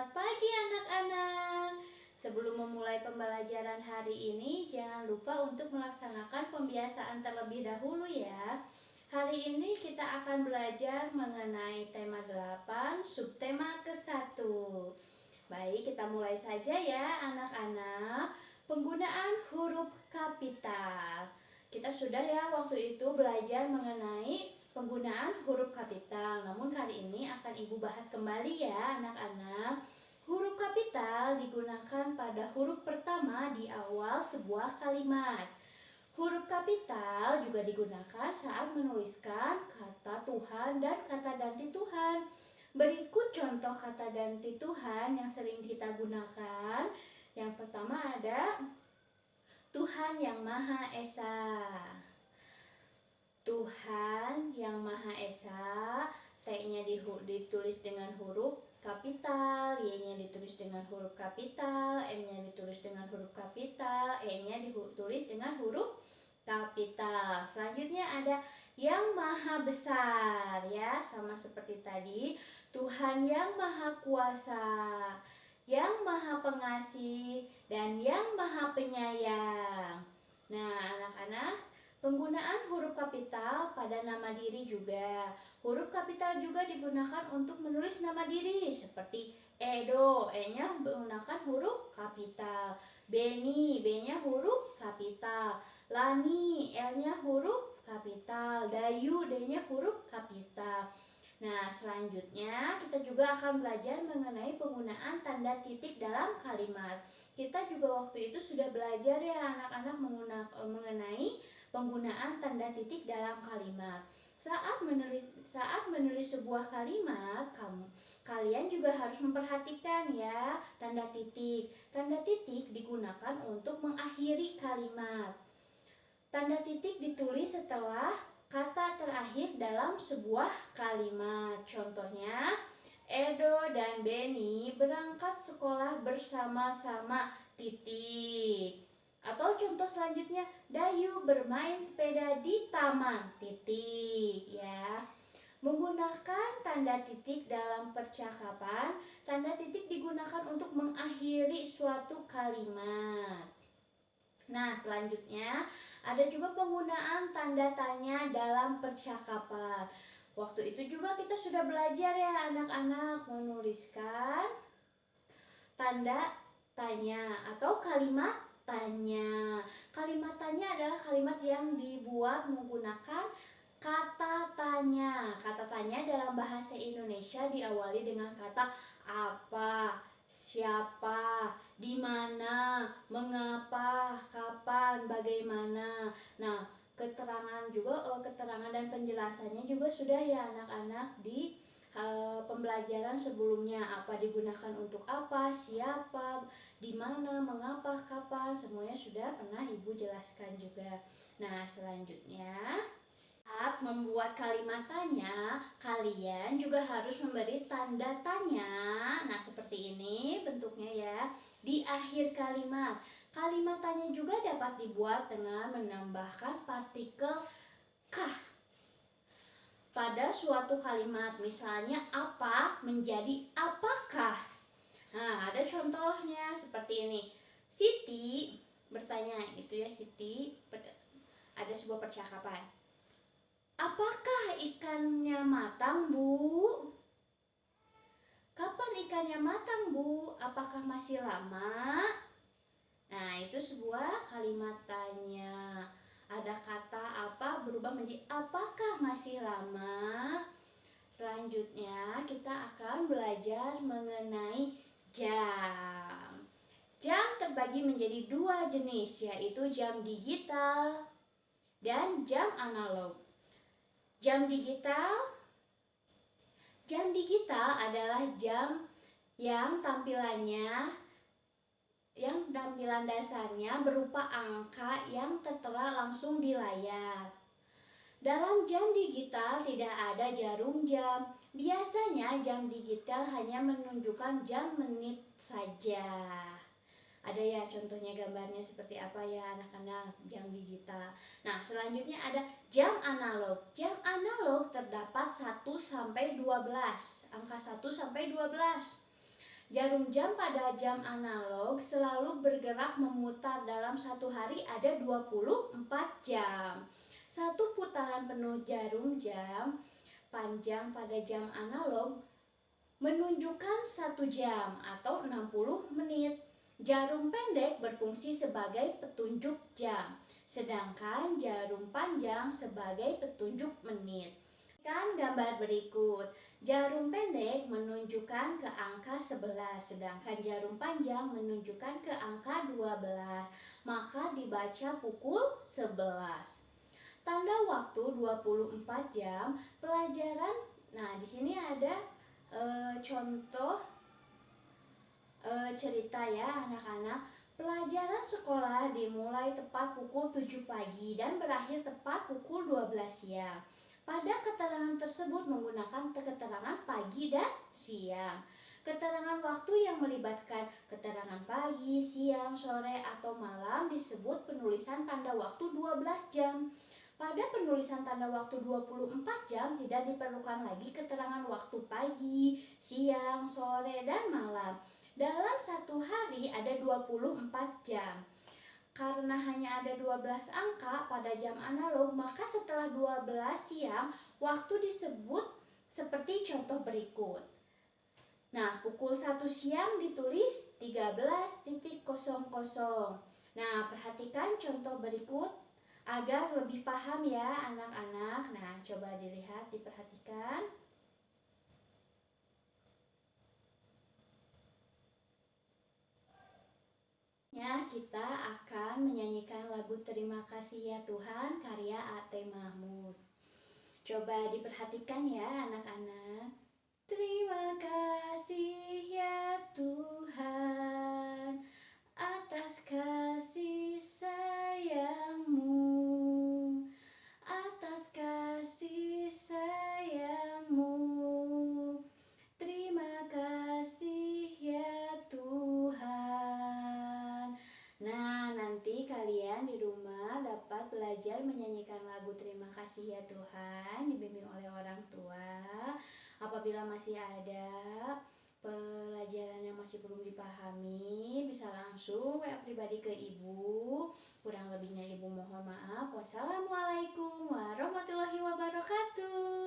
Selamat pagi anak-anak. Sebelum memulai pembelajaran hari ini, jangan lupa untuk melaksanakan pembiasaan terlebih dahulu ya. Hari ini kita akan belajar mengenai tema 8, subtema ke-1. Baik, kita mulai saja ya anak-anak. Penggunaan huruf kapital. Kita sudah ya waktu itu belajar mengenai penggunaan huruf kapital. Namun kali ini akan Ibu bahas kembali ya anak-anak. Huruf kapital digunakan pada huruf pertama di awal sebuah kalimat. Huruf kapital juga digunakan saat menuliskan kata Tuhan dan kata ganti Tuhan. Berikut contoh kata ganti Tuhan yang sering kita gunakan. Yang pertama ada Tuhan yang Maha Esa. Tuhan yang Maha Esa, T-nya ditulis dengan huruf kapital, Y-nya ditulis dengan huruf kapital, M-nya ditulis dengan huruf kapital, E-nya ditulis dengan huruf kapital. Selanjutnya ada yang Maha Besar ya, sama seperti tadi. Tuhan yang Maha Kuasa, yang Maha Pengasih, dan yang Maha Penyayang. Nah, anak-anak, penggunaan huruf kapital pada nama diri juga. Huruf kapital juga digunakan untuk menulis nama diri seperti Edo, E-nya menggunakan huruf kapital. Beni, B-nya huruf kapital. Lani, L-nya huruf kapital. Dayu, D-nya huruf kapital. Nah, selanjutnya kita juga akan belajar mengenai penggunaan tanda titik dalam kalimat. Kita juga waktu itu sudah belajar ya anak-anak mengenai penggunaan tanda titik dalam kalimat. Saat menulis sebuah kalimat, kalian juga harus memperhatikan ya tanda titik. Tanda titik digunakan untuk mengakhiri kalimat. Tanda titik ditulis setelah kata terakhir dalam sebuah kalimat. Contohnya, Edo dan Beni berangkat sekolah bersama-sama titik. Atau contoh selanjutnya, Dayu bermain sepeda di taman titik ya. Menggunakan tanda titik dalam percakapan, tanda titik digunakan untuk mengakhiri suatu kalimat. Nah, selanjutnya ada juga penggunaan tanda tanya dalam percakapan. Waktu itu juga kita sudah belajar ya anak-anak menuliskan tanda tanya atau kalimat tanya. Kalimat tanya adalah kalimat yang dibuat menggunakan kata tanya. Kata tanya dalam bahasa Indonesia diawali dengan kata apa, siapa, di mana, mengapa, kapan, bagaimana. Nah, keterangan dan penjelasannya juga sudah ya anak-anak di pembelajaran sebelumnya. Apa digunakan untuk apa, siapa, di mana, mengapa, kapan, semuanya sudah pernah Ibu jelaskan juga. Nah, selanjutnya saat membuat kalimat tanya, kalian juga harus memberi tanda tanya. Nah, seperti ini bentuknya ya. Di akhir kalimat. Kalimat tanya juga dapat dibuat dengan menambahkan partikel kah pada suatu kalimat. Misalnya apa menjadi apakah. Nah, ada contohnya seperti ini. Siti bertanya, itu ya Siti, ada sebuah percakapan. Apakah ikannya matang, Bu? Kapan ikannya matang, Bu? Apakah masih lama? Nah, itu sebuah kalimat tanya. Ada kata apa berubah menjadi apakah masih lama? Selanjutnya kita akan belajar mengenai jam. Jam terbagi menjadi dua jenis, yaitu jam digital dan jam analog. Jam digital adalah jam yang tampilan dasarnya berupa angka yang tertera langsung di layar. Dalam jam digital tidak ada jarum jam. Biasanya jam digital hanya menunjukkan jam menit saja. Ada ya contohnya gambarnya seperti apa ya anak-anak jam digital. Nah, selanjutnya ada jam analog. Jam analog terdapat 1 sampai 12. Angka 1 sampai 12. Jarum jam pada jam analog selalu bergerak memutar dalam satu hari ada 24 jam. Satu putaran penuh jarum jam panjang pada jam analog menunjukkan 1 jam atau 60 menit. Jarum pendek berfungsi sebagai petunjuk jam, sedangkan jarum panjang sebagai petunjuk menit. Kan gambar berikut. Jarum pendek menunjukkan ke angka 11, sedangkan jarum panjang menunjukkan ke angka 12. Maka dibaca pukul 11. Tanda waktu 24 jam pelajaran. Nah, di sini ada contoh cerita ya anak-anak. Pelajaran sekolah dimulai tepat pukul 7 pagi dan berakhir tepat pukul 12 siang. Pada keterangan tersebut menggunakan keterangan pagi dan siang. Keterangan waktu yang melibatkan keterangan pagi, siang, sore, atau malam disebut penulisan tanda waktu 12 jam. Pada penulisan tanda waktu 24 jam tidak diperlukan lagi keterangan waktu pagi, siang, sore, dan malam. Dalam satu hari ada 24 jam. Karena hanya ada 12 angka pada jam analog, maka setelah 12 siang, waktu disebut seperti contoh berikut. Nah, pukul 1 siang ditulis 13.00. Nah, perhatikan contoh berikut agar lebih paham ya anak-anak. Nah, coba dilihat, diperhatikan. Ya, kita akan menyanyikan lagu Terima Kasih Ya Tuhan karya A.T. Mahmud. Coba diperhatikan ya anak-anak. Terima kasih ya Tuhan atas kasih sayang-Mu, atas kasih sayang-Mu. Terima kasih ya Tuhan. Nah, nanti kalian di rumah dapat belajar menyanyikan lagu Terima Kasih Ya Tuhan dibimbing oleh orang tua. Apabila masih ada pelajaran yang masih belum dipahami, bisa langsung WA pribadi ke Ibu. Kurang lebihnya Ibu mohon maaf. Wassalamualaikum warahmatullahi wabarakatuh.